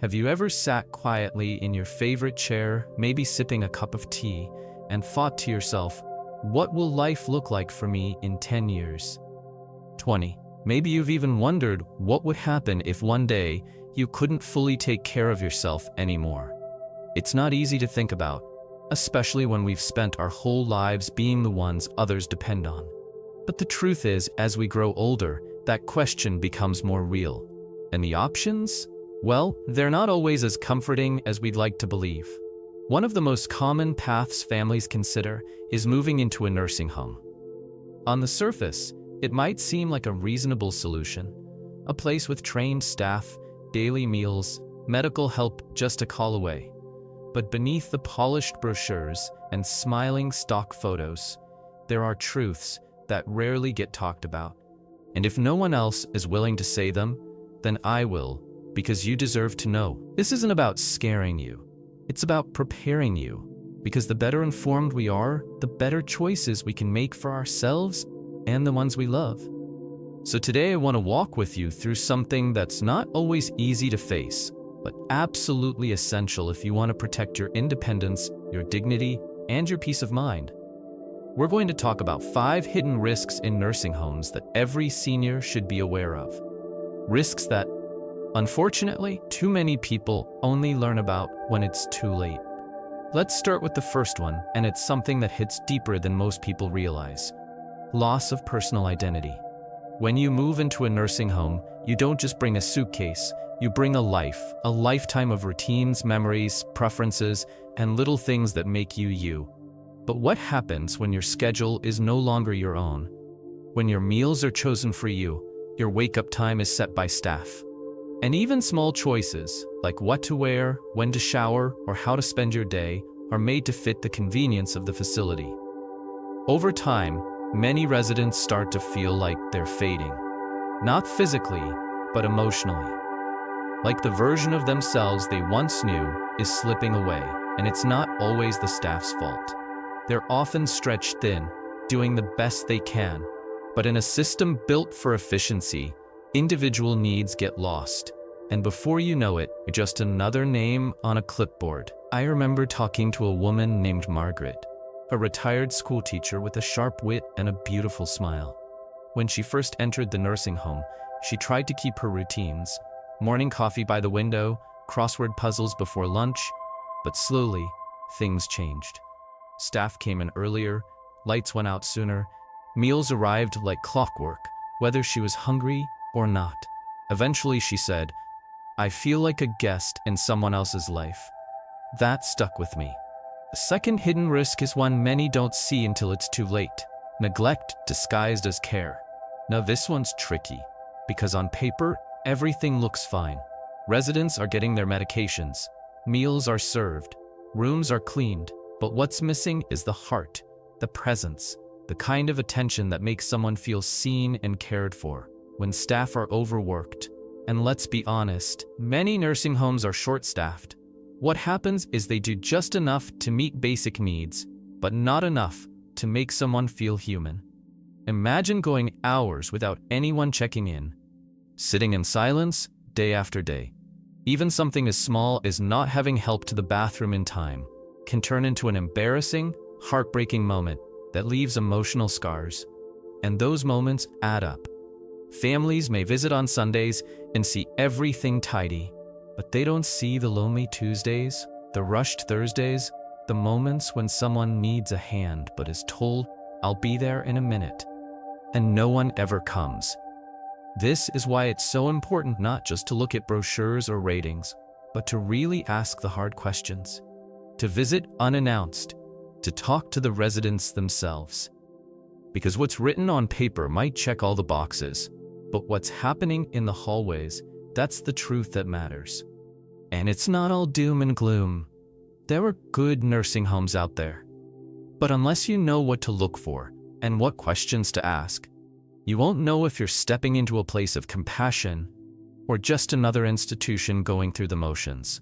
Have you ever sat quietly in your favorite chair, maybe sipping a cup of tea, and thought to yourself, what will life look like for me in 10 years? 20. Maybe you've even wondered what would happen if one day you couldn't fully take care of yourself anymore. It's not easy to think about, especially when we've spent our whole lives being the ones others depend on. But the truth is, as we grow older, that question becomes more real. And the options? Well, they're not always as comforting as we'd like to believe. One of the most common paths families consider is moving into a nursing home. On the surface, it might seem like a reasonable solution, a place with trained staff, daily meals, medical help just a call away. But beneath the polished brochures and smiling stock photos, there are truths that rarely get talked about. And if no one else is willing to say them, then I will, because you deserve to know. This isn't about scaring you. It's about preparing you, because the better informed we are, the better choices we can make for ourselves and the ones we love. So today I want to walk with you through something that's not always easy to face, but absolutely essential if you want to protect your independence, your dignity, and your peace of mind. We're going to talk about 5 hidden risks in nursing homes that every senior should be aware of. Risks that, unfortunately, too many people only learn about when it's too late. Let's start with the first one, and it's something that hits deeper than most people realize. Loss of personal identity. When you move into a nursing home, you don't just bring a suitcase, you bring a lifetime of routines, memories, preferences, and little things that make you you. But what happens when your schedule is no longer your own? When your meals are chosen for you, your wake-up time is set by staff. And even small choices, like what to wear, when to shower, or how to spend your day, are made to fit the convenience of the facility. Over time, many residents start to feel like they're fading. Not physically, but emotionally. Like the version of themselves they once knew is slipping away, and it's not always the staff's fault. They're often stretched thin, doing the best they can, but in a system built for efficiency, individual needs get lost, and before you know it, you're just another name on a clipboard. I remember talking to a woman named Margaret, a retired school teacher with a sharp wit and a beautiful smile. When she first entered the nursing home, she tried to keep her routines, morning coffee by the window, crossword puzzles before lunch, but slowly, things changed. Staff came in earlier, lights went out sooner, meals arrived like clockwork, whether she was hungry or not. Eventually she said, "I feel like a guest in someone else's life." That stuck with me. The second hidden risk is one many don't see until it's too late. Neglect disguised as care. Now this one's tricky, because on paper, everything looks fine. Residents are getting their medications, meals are served, rooms are cleaned, but what's missing is the heart, the presence, the kind of attention that makes someone feel seen and cared for. When staff are overworked, and let's be honest, many nursing homes are short-staffed, what happens is they do just enough to meet basic needs, but not enough to make someone feel human. Imagine going hours without anyone checking in, sitting in silence day after day. Even something as small as not having help to the bathroom in time can turn into an embarrassing, heartbreaking moment that leaves emotional scars. And those moments add up. Families may visit on Sundays and see everything tidy, but they don't see the lonely Tuesdays, the rushed Thursdays, the moments when someone needs a hand but is told, "I'll be there in a minute," and no one ever comes. This is why it's so important not just to look at brochures or ratings, but to really ask the hard questions, to visit unannounced, to talk to the residents themselves. Because what's written on paper might check all the boxes, but what's happening in the hallways, that's the truth that matters. And it's not all doom and gloom. There are good nursing homes out there. But unless you know what to look for and what questions to ask, you won't know if you're stepping into a place of compassion or just another institution going through the motions.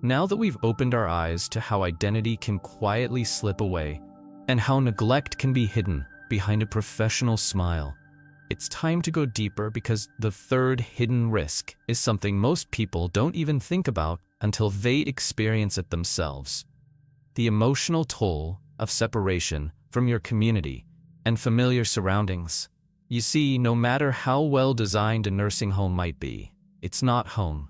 Now that we've opened our eyes to how identity can quietly slip away and how neglect can be hidden behind a professional smile, It's time to go deeper because the third hidden risk is something most people don't even think about until they experience it themselves. The emotional toll of separation from your community and familiar surroundings. You see, no matter how well designed a nursing home might be, it's not home.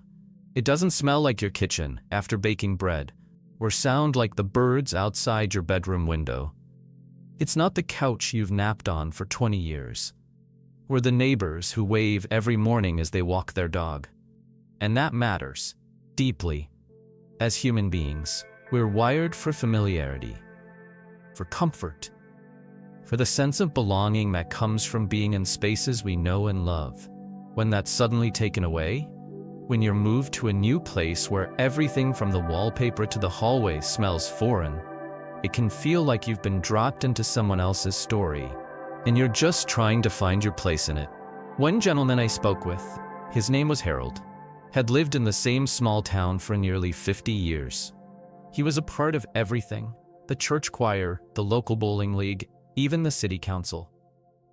It doesn't smell like your kitchen after baking bread, or sound like the birds outside your bedroom window. It's not the couch you've napped on for 20 years, or the neighbors who wave every morning as they walk their dog. And that matters deeply. As human beings, we're wired for familiarity, for comfort, for the sense of belonging that comes from being in spaces we know and love. When that's suddenly taken away, when you're moved to a new place where everything from the wallpaper to the hallway smells foreign, it can feel like you've been dropped into someone else's story, and you're just trying to find your place in it. One gentleman I spoke with, his name was Harold, had lived in the same small town for nearly 50 years. He was a part of everything: the church choir, the local bowling league, even the city council.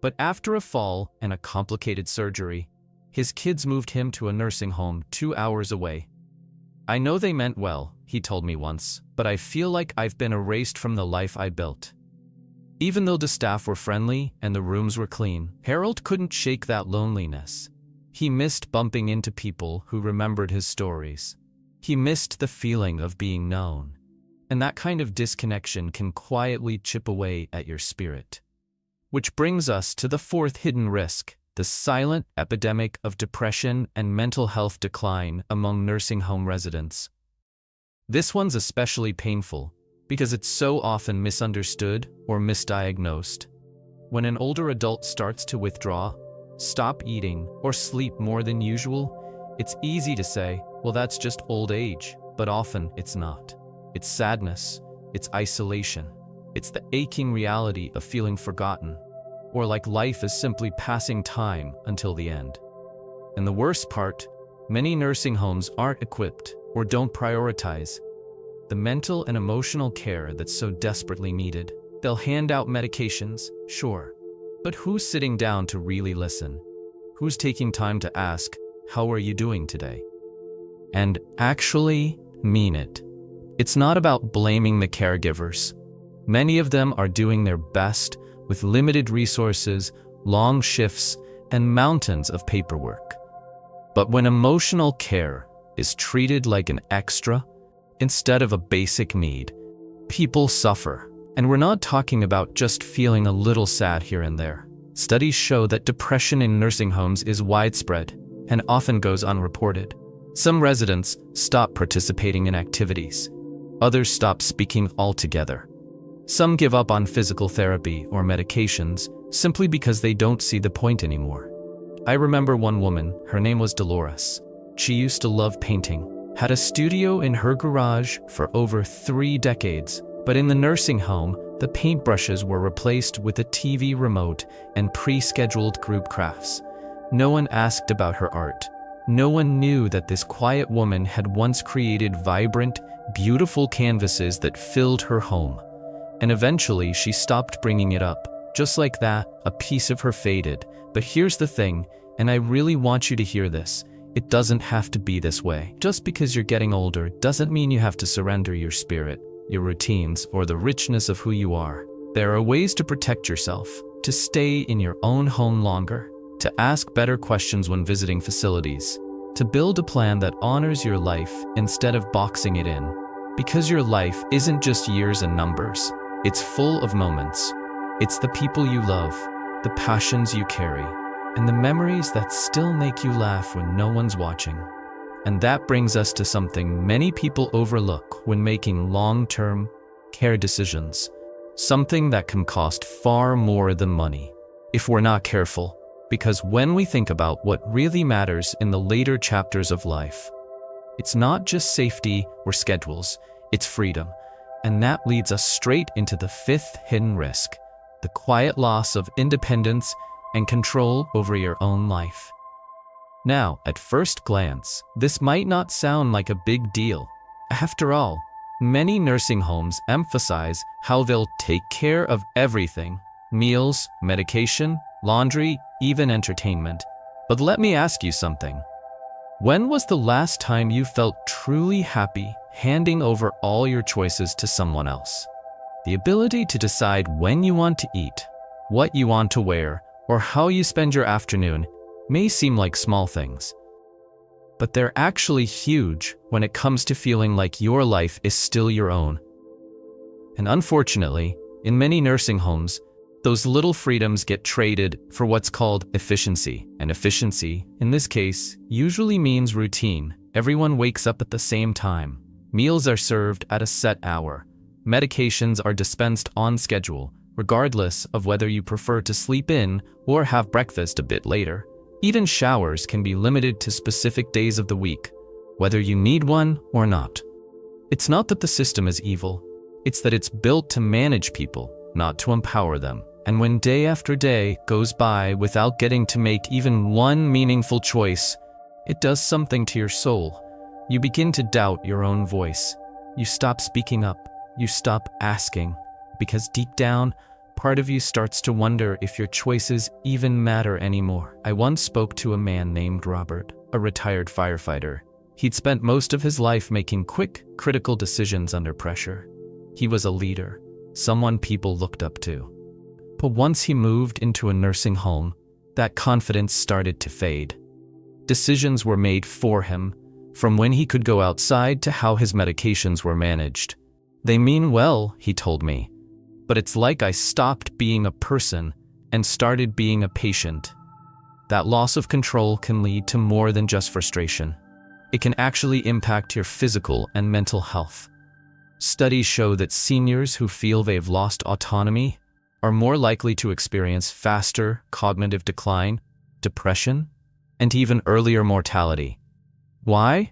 But after a fall and a complicated surgery, his kids moved him to a nursing home 2 hours away. "I know they meant well," he told me once, "but I feel like I've been erased from the life I built." Even though the staff were friendly and the rooms were clean, Harold couldn't shake that loneliness. He missed bumping into people who remembered his stories. He missed the feeling of being known. And that kind of disconnection can quietly chip away at your spirit. Which brings us to the fourth hidden risk: the silent epidemic of depression and mental health decline among nursing home residents. This one's especially painful because it's so often misunderstood or misdiagnosed. When an older adult starts to withdraw, stop eating, or sleep more than usual, it's easy to say, well, that's just old age, but often it's not. It's sadness, it's isolation, it's the aching reality of feeling forgotten, or like life is simply passing time until the end. And the worst part, many nursing homes aren't equipped or don't prioritize the mental and emotional care that's so desperately needed. They'll hand out medications, sure, but who's sitting down to really listen? Who's taking time to ask, "How are you doing today?" And actually mean it. It's not about blaming the caregivers. Many of them are doing their best with limited resources, long shifts, and mountains of paperwork. But when emotional care is treated like an extra instead of a basic need, people suffer. And we're not talking about just feeling a little sad here and there. Studies show that depression in nursing homes is widespread and often goes unreported. Some residents stop participating in activities. Others stop speaking altogether. Some give up on physical therapy or medications simply because they don't see the point anymore. I remember one woman, her name was Dolores. She used to love painting, had a studio in her garage for over 3 decades, but in the nursing home, the paintbrushes were replaced with a TV remote and pre-scheduled group crafts. No one asked about her art. No one knew that this quiet woman had once created vibrant, beautiful canvases that filled her home. And eventually she stopped bringing it up. Just like that, a piece of her faded. But here's the thing, and I really want you to hear this: it doesn't have to be this way. Just because you're getting older doesn't mean you have to surrender your spirit, your routines, or the richness of who you are. There are ways to protect yourself, to stay in your own home longer, to ask better questions when visiting facilities, to build a plan that honors your life instead of boxing it in. Because your life isn't just years and numbers. It's full of moments. It's the people you love, the passions you carry, and the memories that still make you laugh when no one's watching. And that brings us to something many people overlook when making long-term care decisions. Something that can cost far more than money if we're not careful. Because when we think about what really matters in the later chapters of life, it's not just safety or schedules, it's freedom. And that leads us straight into the fifth hidden risk: the quiet loss of independence and control over your own life. Now, at first glance, this might not sound like a big deal. After all, many nursing homes emphasize how they'll take care of everything: meals, medication, laundry, even entertainment. But let me ask you something. When was the last time you felt truly happy handing over all your choices to someone else? The ability to decide when you want to eat, what you want to wear, or how you spend your afternoon may seem like small things, but they're actually huge when it comes to feeling like your life is still your own. And unfortunately, in many nursing homes, those little freedoms get traded for what's called efficiency. And efficiency, in this case, usually means routine. Everyone wakes up at the same time. Meals are served at a set hour. Medications are dispensed on schedule, regardless of whether you prefer to sleep in or have breakfast a bit later. Even showers can be limited to specific days of the week, whether you need one or not. It's not that the system is evil, it's that it's built to manage people, not to empower them. And when day after day goes by without getting to make even one meaningful choice, it does something to your soul. You begin to doubt your own voice. You stop speaking up. You stop asking. Because deep down, part of you starts to wonder if your choices even matter anymore. I once spoke to a man named Robert, a retired firefighter. He'd spent most of his life making quick, critical decisions under pressure. He was a leader, someone people looked up to. But once he moved into a nursing home, that confidence started to fade. Decisions were made for him, from when he could go outside to how his medications were managed. They mean well, he told me, but it's like I stopped being a person and started being a patient. That loss of control can lead to more than just frustration. It can actually impact your physical and mental health. Studies show that seniors who feel they've lost autonomy are more likely to experience faster cognitive decline, depression, and even earlier mortality. Why?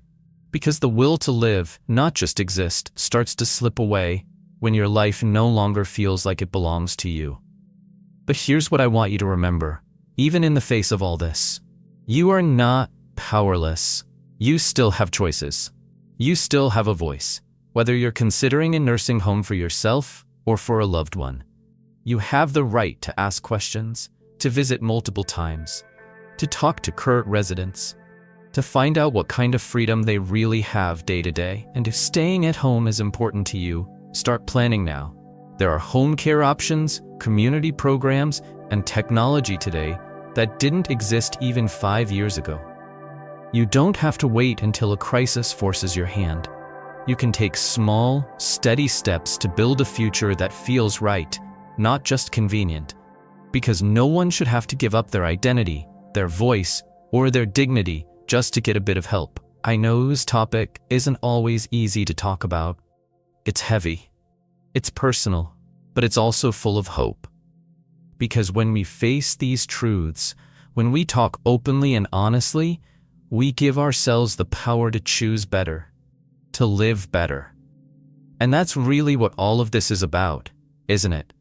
Because the will to live, not just exist, starts to slip away when your life no longer feels like it belongs to you. But here's what I want you to remember. Even in the face of all this, you are not powerless. You still have choices. You still have a voice, whether you're considering a nursing home for yourself or for a loved one. You have the right to ask questions, to visit multiple times, to talk to current residents, to find out what kind of freedom they really have day to day. And if staying at home is important to you, start planning now. There are home care options, community programs, and technology today that didn't exist even 5 years ago. You don't have to wait until a crisis forces your hand. You can take small, steady steps to build a future that feels right, not just convenient. Because no one should have to give up their identity, their voice, or their dignity just to get a bit of help. I know this topic isn't always easy to talk about. It's heavy. It's personal, but it's also full of hope. Because when we face these truths, when we talk openly and honestly, we give ourselves the power to choose better, to live better. And that's really what all of this is about, isn't it?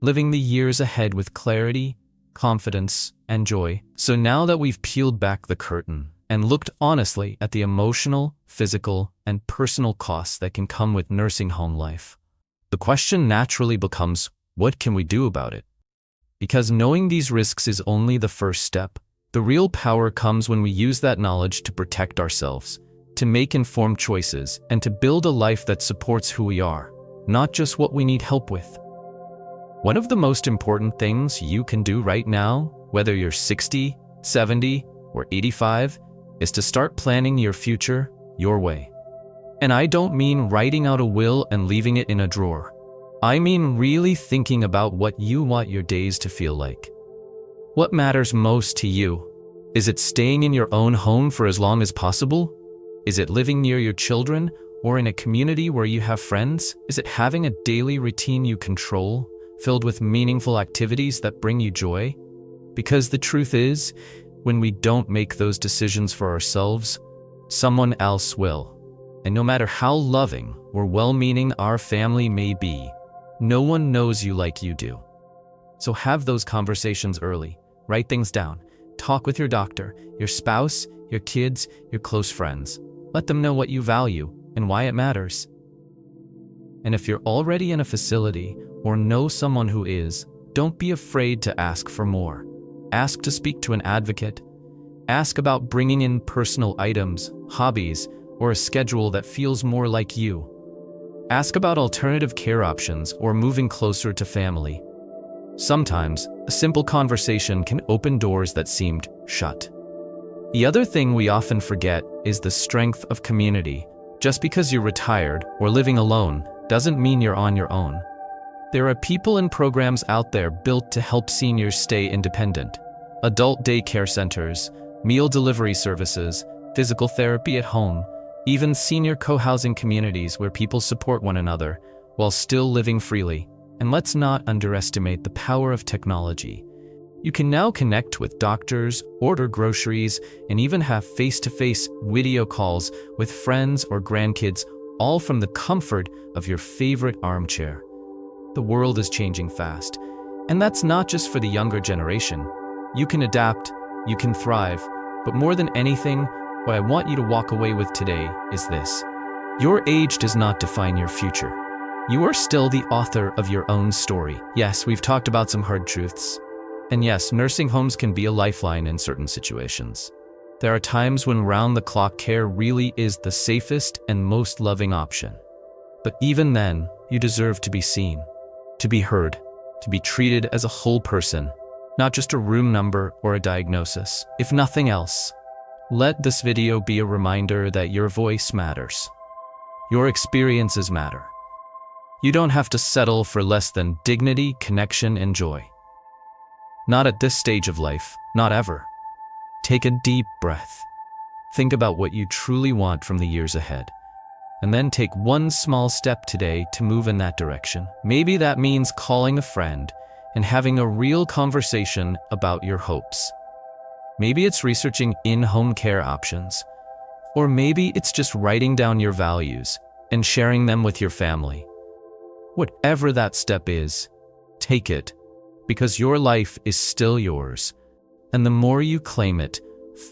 Living the years ahead with clarity, confidence, and joy. So now that we've peeled back the curtain and looked honestly at the emotional, physical, and personal costs that can come with nursing home life, the question naturally becomes, what can we do about it? Because knowing these risks is only the first step. The real power comes when we use that knowledge to protect ourselves, to make informed choices, and to build a life that supports who we are, not just what we need help with. One of the most important things you can do right now, whether you're 60, 70, or 85, is to start planning your future your way. And I don't mean writing out a will and leaving it in a drawer. I mean really thinking about what you want your days to feel like. What matters most to you? Is it staying in your own home for as long as possible? Is it living near your children or in a community where you have friends? Is it having a daily routine you control, filled with meaningful activities that bring you joy? Because the truth is, when we don't make those decisions for ourselves, someone else will. And no matter how loving or well-meaning our family may be, no one knows you like you do. So have those conversations early. Write things down. Talk with your doctor, your spouse, your kids, your close friends. Let them know what you value and why it matters. And if you're already in a facility or know someone who is, don't be afraid to ask for more. Ask to speak to an advocate. Ask about bringing in personal items, hobbies, or a schedule that feels more like you. Ask about alternative care options or moving closer to family. Sometimes, a simple conversation can open doors that seemed shut. The other thing we often forget is the strength of community. Just because you're retired or living alone doesn't mean you're on your own. There are people and programs out there built to help seniors stay independent. Adult daycare centers, meal delivery services, physical therapy at home, even senior co-housing communities where people support one another while still living freely. And let's not underestimate the power of technology. You can now connect with doctors, order groceries, and even have face-to-face video calls with friends or grandkids, all from the comfort of your favorite armchair. The world is changing fast, and that's not just for the younger generation. You can adapt, you can thrive, but more than anything, what I want you to walk away with today is this. Your age does not define your future. You are still the author of your own story. Yes, we've talked about some hard truths. And yes, nursing homes can be a lifeline in certain situations. There are times when round-the-clock care really is the safest and most loving option. But even then, you deserve to be seen, to be heard, to be treated as a whole person, not just a room number or a diagnosis. If nothing else, let this video be a reminder that your voice matters. Your experiences matter. You don't have to settle for less than dignity, connection, and joy. Not at this stage of life, not ever. Take a deep breath. Think about what you truly want from the years ahead. And then take one small step today to move in that direction. Maybe that means calling a friend and having a real conversation about your hopes. Maybe it's researching in-home care options. Or maybe it's just writing down your values and sharing them with your family. Whatever that step is, take it, because your life is still yours. And the more you claim it,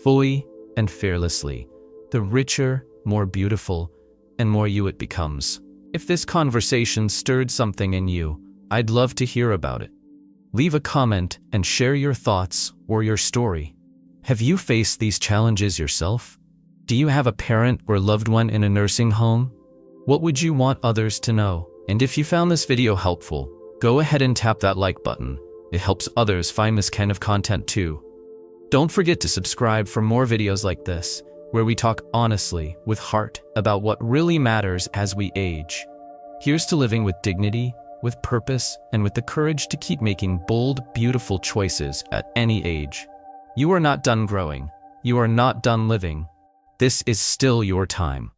fully and fearlessly, the richer, more beautiful, and more you it becomes. If this conversation stirred something in you, I'd love to hear about it. Leave a comment and share your thoughts or your story. Have you faced these challenges yourself? Do you have a parent or loved one in a nursing home? What would you want others to know? And if you found this video helpful, go ahead and tap that like button. It helps others find this kind of content too. Don't forget to subscribe for more videos like this, where we talk honestly, with heart, about what really matters as we age. Here's to living with dignity, with purpose, and with the courage to keep making bold, beautiful choices at any age. You are not done growing. You are not done living. This is still your time.